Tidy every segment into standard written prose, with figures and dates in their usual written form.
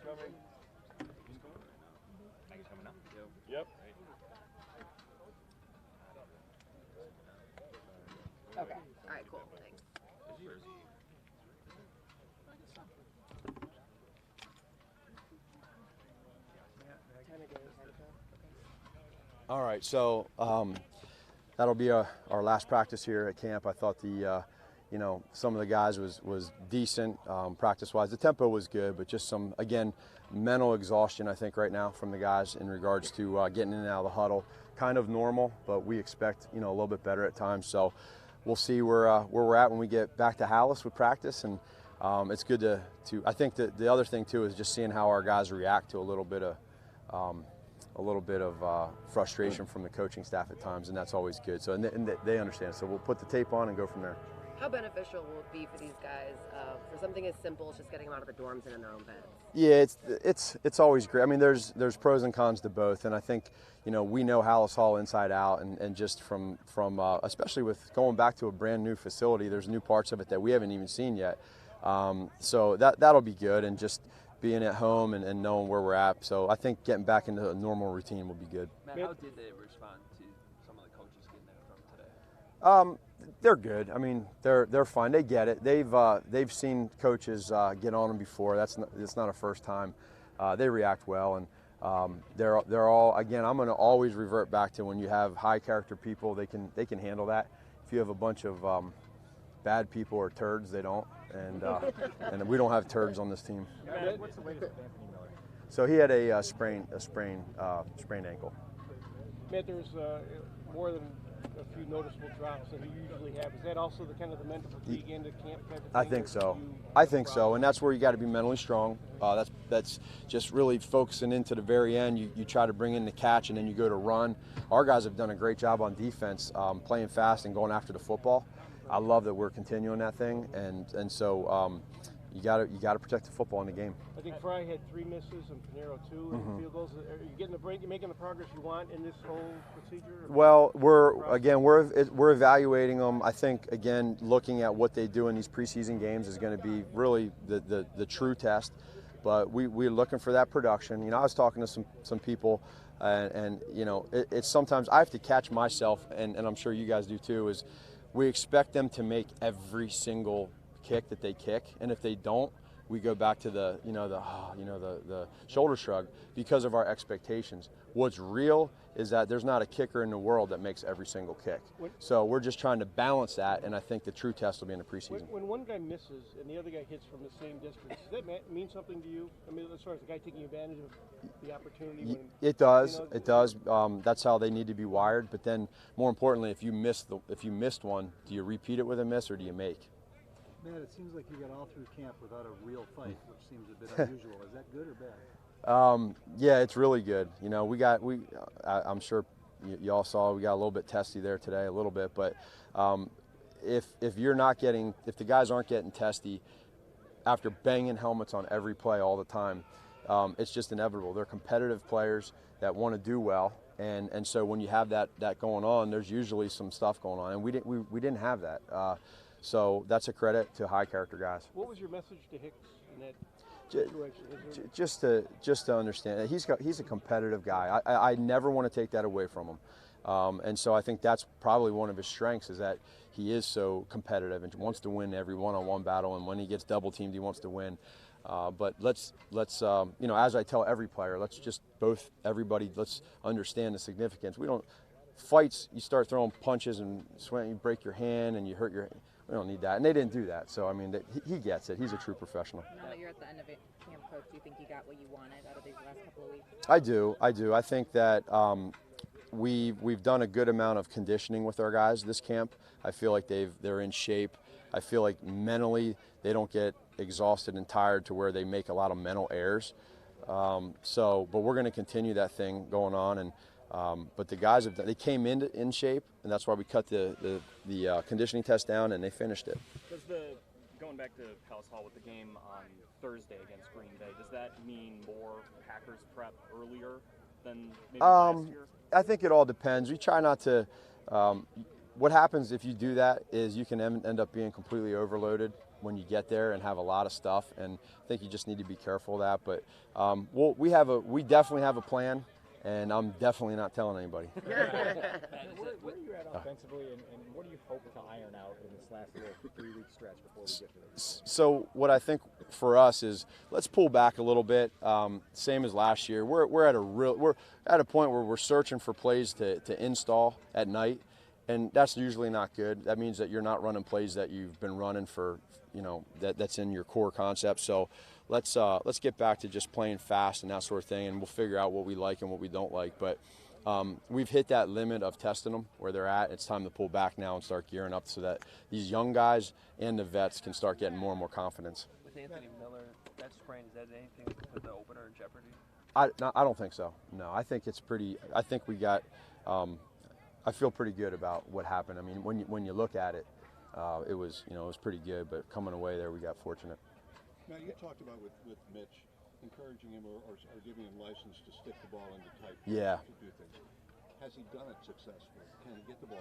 coming. Maggie's coming now? Yep. Okay. All right, cool. Thanks. Is he or is he? All right, so that'll be our last practice here at camp. I thought some of the guys was decent practice-wise. The tempo was good, but just some, again, mental exhaustion, I think, right now from the guys in regards to getting in and out of the huddle. Kind of normal, but we expect, a little bit better at times. So we'll see where we're at when we get back to Hallis with practice. And it's good to I think that the other thing, too, is just seeing how our guys react to a little bit of frustration from the coaching staff at times, and that's always good. So and they understand. So we'll put the tape on and go from there. How beneficial will it be for these guys for something as simple as just getting them out of the dorms and in their own beds? Yeah, it's always great. I mean, there's pros and cons to both, and I think we know Hallis Hall inside out, and just from especially with going back to a brand new facility, there's new parts of it that we haven't even seen yet. So that'll be good, and just being at home and knowing where we're at. So I think getting back into a normal routine will be good. Matt, how did they respond to some of the coaches getting that from today? They're good. I mean, they're fine. They get it. They've seen coaches get on them before. It's not a first time. They react well, and they're all, again, I'm going to always revert back to when you have high character people, they can handle that. If you have a bunch of bad people or turds, they don't. And we don't have turds on this team. What's the latest with Anthony Miller? So he had a sprained ankle. Matt, there's more than a few noticeable drops that you usually have. Is that also the kind of the mental fatigue into camp type of thing? I think so. I think so, and that's where you got to be mentally strong. That's just really focusing into the very end. You try to bring in the catch, and then you go to run. Our guys have done a great job on defense, playing fast and going after the football. I love that we're continuing that thing, and so you got to protect the football in the game. I think Fry had 3 misses and Pinheiro 2 and field goals. Are you getting the break? You making the progress you want in this whole procedure? Well, we're evaluating them. I think, again, looking at what they do in these preseason games is going to be really the true test. But we're looking for that production. I was talking to some people, and it's sometimes I have to catch myself, and I'm sure you guys do too. Is we expect them to make every single kick that they kick, and if they don't, we go back to the shoulder shrug because of our expectations. What's real is that there's not a kicker in the world that makes every single kick. So we're just trying to balance that, and I think the true test will be in the preseason. When one guy misses and the other guy hits from the same distance, does that mean something to you? I mean, as far as the guy taking advantage of the opportunity? It does. It does. That's how they need to be wired. But then, more importantly, if you missed one, do you repeat it with a miss or do you make? Matt, it seems like you got all through camp without a real fight, which seems a bit unusual. Is that good or bad? Yeah, it's really good. I'm sure y'all saw we got a little bit testy there today, a little bit. But if the guys aren't getting testy after banging helmets on every play all the time, it's just inevitable. They're competitive players that want to do well, and so when you have that going on, there's usually some stuff going on, and we didn't have that. So that's a credit to high character guys. What was your message to Hicks in that situation? Just to understand that he's a competitive guy. I never want to take that away from him, and so I think that's probably one of his strengths is that he is so competitive and wants to win every one-on-one battle. And when he gets double teamed, he wants to win. But let's as I tell every player, let's understand the significance. We don't fights. You start throwing punches and you break your hand and you hurt your. We don't need that, and they didn't do that. So I mean, he gets it. He's a true professional. Now that you're at the end of it, camp, coach, do you think you got what you wanted out of these last couple of weeks? I do. I think that we've done a good amount of conditioning with our guys this camp. I feel like they're in shape. I feel like mentally they don't get exhausted and tired to where they make a lot of mental errors. But we're going to continue that thing going on, and but the guys they came in shape, and that's why we cut the conditioning test down, and they finished it. Going back to Hallis Hall with the game on Thursday against Green Bay, does that mean more Packers prep earlier than maybe last year? I think it all depends. We try not to. What happens if you do that is you can end up being completely overloaded when you get there and have a lot of stuff, and I think you just need to be careful of that. But we definitely have a plan, and I'm definitely not telling anybody. Where are you at offensively, and what do you hope to iron out in this last little 3-week stretch before we get to this? So what I think for us is let's pull back a little bit. Same as last year. We're at a point where we're searching for plays to install at night, and that's usually not good. That means that you're not running plays that you've been running for, that's in your core concept. So let's get back to just playing fast and that sort of thing, and we'll figure out what we like and what we don't like. But we've hit that limit of testing them where they're at. It's time to pull back now and start gearing up so that these young guys and the vets can start getting more and more confidence. With Anthony Miller, that sprain, is that anything to put the opener in jeopardy? I don't think so. No, I think it's pretty. I think we got. I feel pretty good about what happened. I mean, when you look at it, it was pretty good. But coming away there, we got fortunate. Now you talked about with Mitch encouraging him or giving him license to stick the ball into tight. Yeah. To do things. Has he done it successfully? Can he get the ball?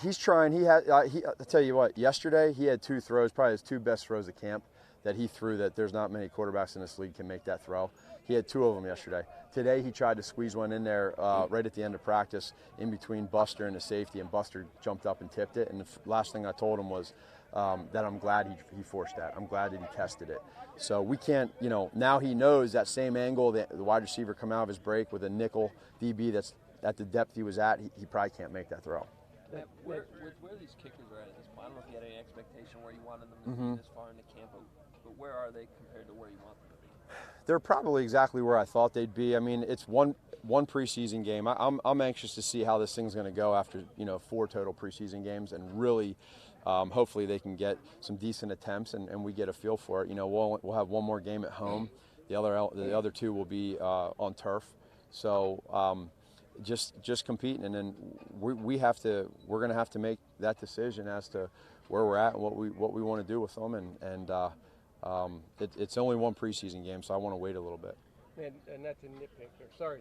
He's trying. I tell you what. Yesterday he had 2 throws, probably his 2 best throws of camp that he threw. That there's not many quarterbacks in this league can make that throw. He had 2 of them yesterday. Today he tried to squeeze one in there right at the end of practice, in between Buster and the safety, and Buster jumped up and tipped it. And the last thing I told him was that I'm glad he forced that. I'm glad that he tested it. So we can't, now he knows that same angle, the wide receiver come out of his break with a nickel DB that's at the depth he was at, he probably can't make that throw. With where these kickers are at this point, I don't know if you had any expectation where you wanted them to be this far into camp, but where are they compared to where you want them to be? They're probably exactly where I thought they'd be. I mean, it's one preseason game. I'm anxious to see how this thing's going to go after 4 total preseason games, and really, hopefully they can get some decent attempts and we get a feel for it. We'll have one more game at home. The other 2 will be on turf. So just competing, and then we're going to have to make that decision as to where we're at and what we want to do with them, and it's only one preseason game, so I want to wait a little bit. And not to nitpick, or sorry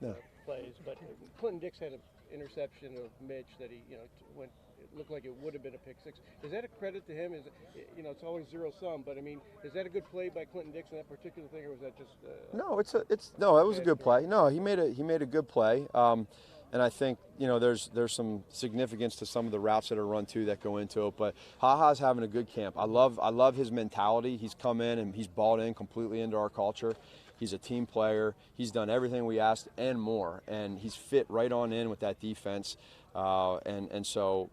to nitpick plays, but Clinton Dix had an interception of Mitch that he, went. It looked like it would have been a pick 6. Is that a credit to him? Is it's always zero sum, but I mean, is that a good play by Clinton Dix in that particular thing, or was that just? No, it was a good play. No, he made a good play. And I think there's some significance to some of the routes that are run too that go into it. But HaHa's having a good camp. I love his mentality. He's come in and he's bought in completely into our culture. He's a team player. He's done everything we asked and more, and he's fit right on in with that defense. And so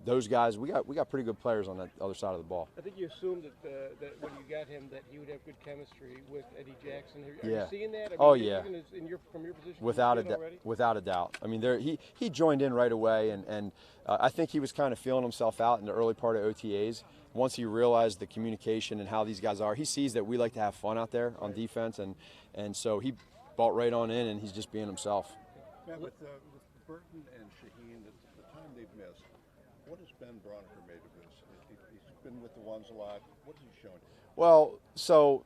those guys, we got pretty good players on that other side of the ball. I think you assumed that when you got him that he would have good chemistry with Eddie Jackson. Are you seeing that? I mean, from your position, without a doubt. I mean, he joined in right away, and I think he was kind of feeling himself out in the early part of OTAs. Once he realized the communication and how these guys are, he sees that we like to have fun out there on defense, and so he bought right on in, and he's just being himself. Matt, with Burton and Shaheen, the time they've missed, what has Ben Broniker made of this? He's been with the ones a lot. What has he shown you? Well, so,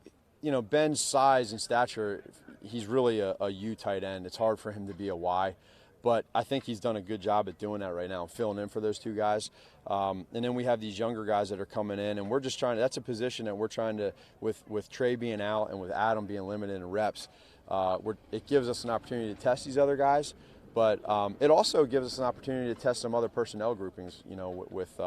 Ben's size and stature, he's really a U tight end. It's hard for him to be a Y. But I think he's done a good job at doing that right now, filling in for those 2 guys. And then we have these younger guys that are coming in, and we're just trying to – that's a position that we're trying to – with Trey being out and with Adam being limited in reps, it gives us an opportunity to test these other guys. But it also gives us an opportunity to test some other personnel groupings, with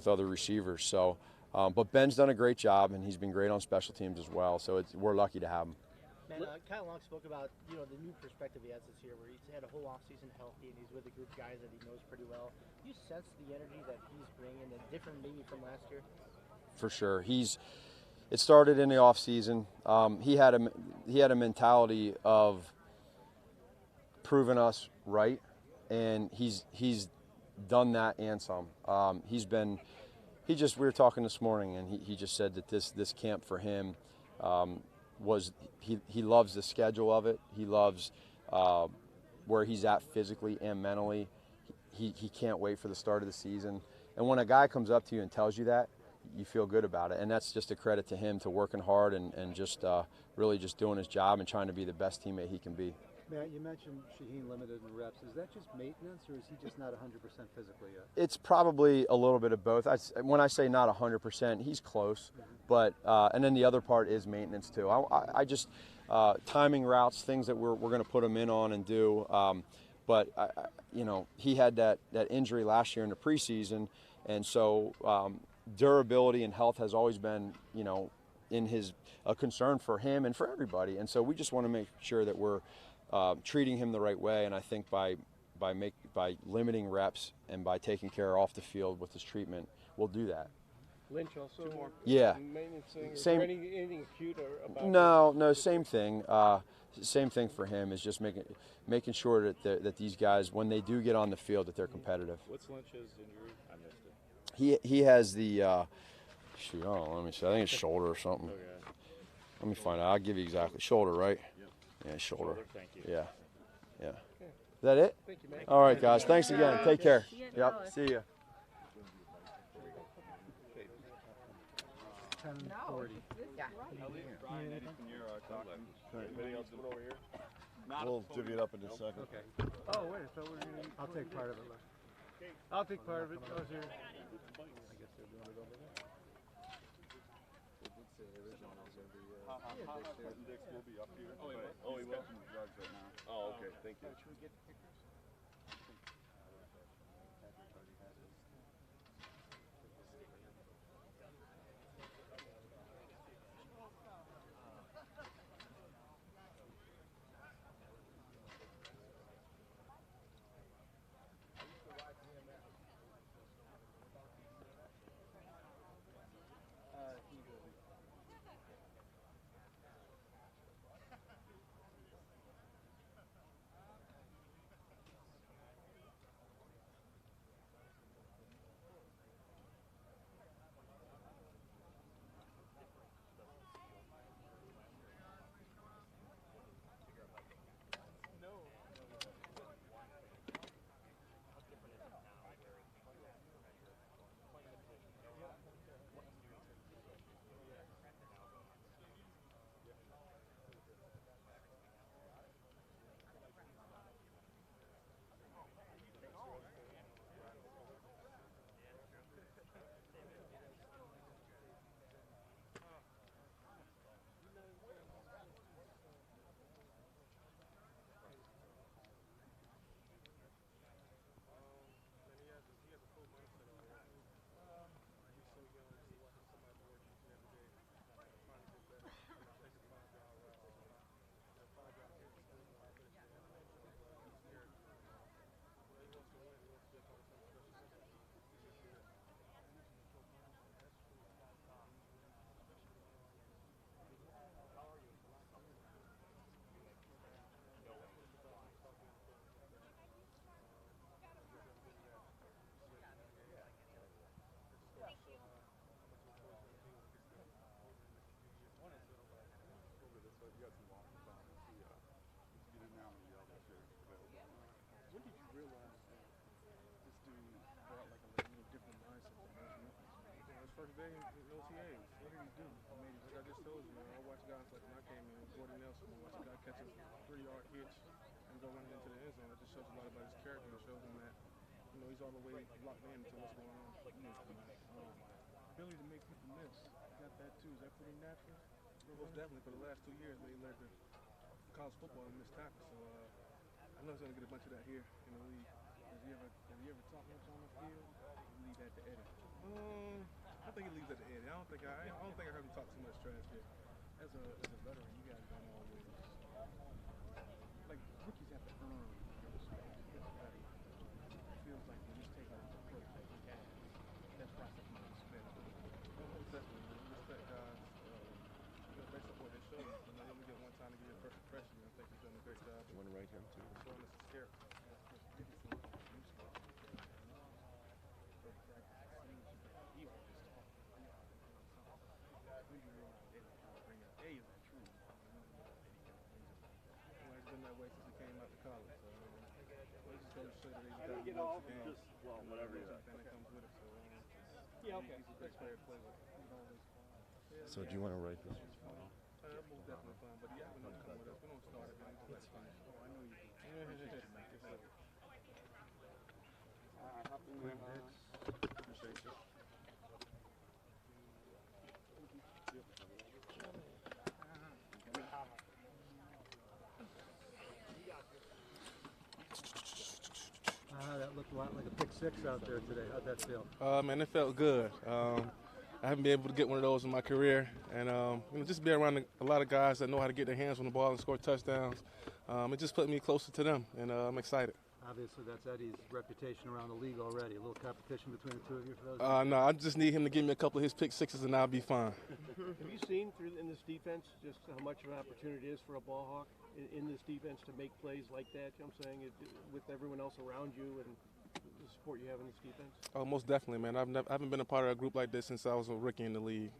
other receivers. So, but Ben's done a great job, and he's been great on special teams as well. So we're lucky to have him. Man, Kyle Long spoke about the new perspective he has this year, where he's had a whole offseason healthy and he's with a group of guys that he knows pretty well. Do you sense the energy that he's bringing, and different maybe from last year? For sure, it started in the offseason. He had a mentality of proving us right, and he's done that and some. We were talking this morning, and he just said that this camp for him. He loves the schedule of it. He loves where he's at physically and mentally. He can't wait for the start of the season. And when a guy comes up to you and tells you that, you feel good about it. And that's just a credit to him, to working hard and just really just doing his job and trying to be the best teammate he can be. Matt, you mentioned Shaheen limited in reps. Is that just maintenance, or is he just not 100% physically yet? It's probably a little bit of both. When I say not 100%, he's close. But and then the other part is maintenance too. I just timing routes, things that we're going to put him in on and do. But you know, he had that injury last year in the preseason, and so durability and health has always been, you know, a concern for him and for everybody. And so we just want to make sure that we're treating him the right way. And I think by limiting reps and by taking care off the field with his treatment, we'll do that. Lynch also. Yeah. Maintenance thing. Is Same. there anything acute or about? No, same thing. Same thing for him is just making sure that these guys, when they do get on the field, that they're competitive. What's Lynch's injury? I missed it. He has the shoot. Oh, let me see. I think it's shoulder or something. Okay. Let me find out. I'll give you exactly. Shoulder, right? Yep. Yeah, shoulder. Thank you. Yeah. Yeah. Is that it? Thank you, man. All right, guys. Thanks again. Take care. Yep. See ya. 10:40. Yeah. We'll divvy it up in a second. Okay. Oh wait, I thought we were gonna. I'll take part of it. I'll take part of it. I was here. I guess they're doing it over there. Dix will be up here. Oh, he will? Right now. Oh, okay. Thank you. First day in OTAs. What did he do? I mean, like I just told you, I watched guys like when I came in, Jordan Nelson, I watched a guy catch a 3-yard hitch and go running into the end zone. It just shows a lot about his character. It shows him that, you know, he's all the way locked in to what's going on. Ability to make people miss. Got that too. Is that pretty natural? Most definitely. For the last 2 years, they led the college football in missed tackles. So I know he's going to get a bunch of that here in the league. Have you ever talked much on the field? You leave that to Eddie. I think he leaves at the end. I don't think I heard him talk too much trash yet. As a veteran, you guys don't always like rookies have to earn your respect. It feels like when you take on the approach that he has, that's process my respect. Most definitely, respect guys. Based on what they show you, you only get one time to get your first impression. I think he's done a great job. You want to write him too? Showing us his character. So do you want to write this? Most definitely fun, but you have enough to come with us. We don't start it, man. Let's finish. Oh, I know That looked a lot like a pick six out there today. How'd that feel? Man, it felt good. I haven't been able to get one of those in my career, and just be around a lot of guys that know how to get their hands on the ball and score touchdowns. It just put me closer to them, and I'm excited. Obviously, that's Eddie's reputation around the league already. A little competition between the two of you for those? No, I just need him to give me a couple of his pick sixes, and I'll be fine. Have you seen in this defense just how much of an opportunity it is for a ball hawk in this defense to make plays like that? You know what I'm saying? With everyone else around you and the support you have in this defense? Oh, most definitely, man. I haven't been a part of a group like this since I was a rookie in the league.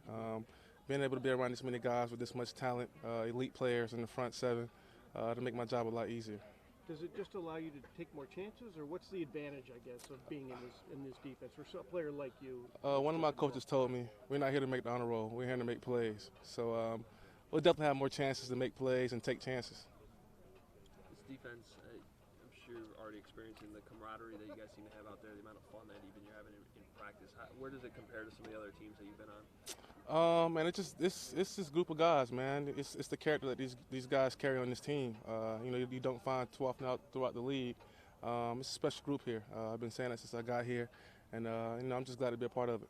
Being able to be around this many guys with this much talent, elite players in the front seven, to make my job a lot easier. Does it just allow you to take more chances, or what's the advantage, I guess, of being in this defense for a player like you? One of my coaches told me, we're not here to make the honor roll. We're here to make plays. So we'll definitely have more chances to make plays and take chances. This defense, I'm sure you're already experiencing the camaraderie that you guys seem to have out there, the amount of fun that even you're having in practice. Where does it compare to some of the other teams that you've been on? Man, it's this group of guys, man. It's the character that these guys carry on this team. You don't find too often out throughout the league. It's a special group here. I've been saying that since I got here, and I'm just glad to be a part of it.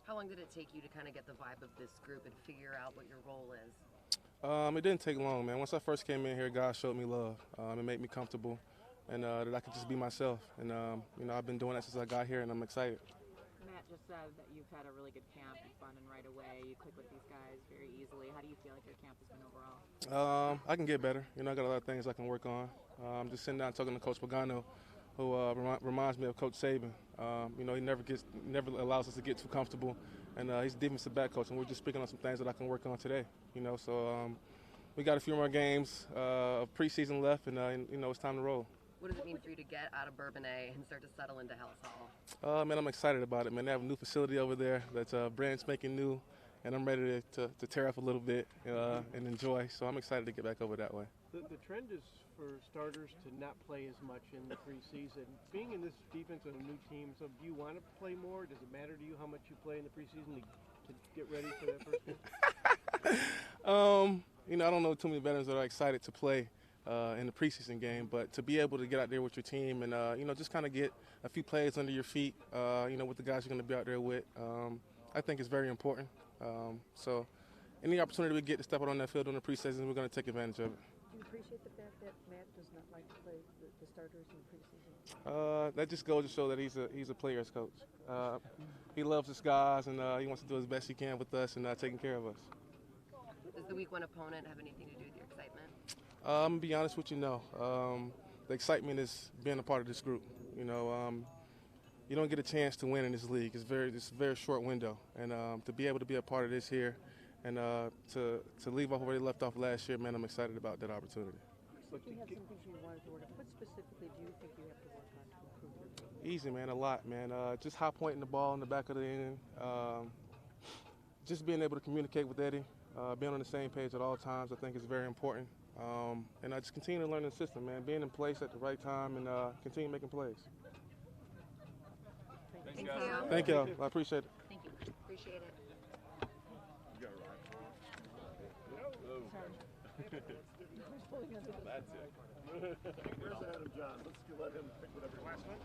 How long did it take you to kind of get the vibe of this group and figure out what your role is? It didn't take long, man. Once I first came in here, God showed me love. It made me comfortable, and that I could just be myself. And I've been doing that since I got here, and I'm excited. Matt just said that you've had a really good camp. You fun and right away. You click with these guys very easily. How do you feel like your camp has been overall? I can get better. I got a lot of things I can work on. I'm just sitting down talking to Coach Pagano, who reminds me of Coach Saban. He never allows us to get too comfortable, and he's a defensive back coach, and we're just speaking on some things that I can work on today. So we got a few more games of preseason left, and it's time to roll. What does it mean for you to get out of Bourbonnais and start to settle into House Hall? Man, I'm excited about it, man. They have a new facility over there that's brand spanking new, and I'm ready to tear up a little bit and enjoy. So I'm excited to get back over that way. The trend is for starters to not play as much in the preseason. Being in this defense on a new team, so do you want to play more? Does it matter to you how much you play in the preseason to get ready for that first game? I don't know too many veterans that are excited to play in the preseason game, but to be able to get out there with your team and just kind of get a few plays under your feet, with the guys you're going to be out there with, I think is very important. So any opportunity we get to step out on that field in the preseason, we're going to take advantage of it. Do you appreciate the fact that Matt does not like to play the starters in the preseason? That just goes to show that he's a player's coach. He loves his guys, and he wants to do as best he can with us and taking care of us. Does the week one opponent have anything to do with your excitement? I'm going to be honest with you, no. The excitement is being a part of this group. You don't get a chance to win in this league. It's a very short window. And to be able to be a part of this here and to leave off where they left off last year, man, I'm excited about that opportunity. But you have some things you wanted to work on. What specifically do you think you have to work on to improve your game? Easy, man, a lot, man. Just high pointing the ball in the back of the inning. Just being able to communicate with Eddie, being on the same page at all times, I think is very important. And I just continue to learn the system, man. Being in place at the right time and continue making plays. Thank you. Thank you. I appreciate it. Thank you. Appreciate it. That's it. Where's Adam John? Let's let him pick whatever. Last one.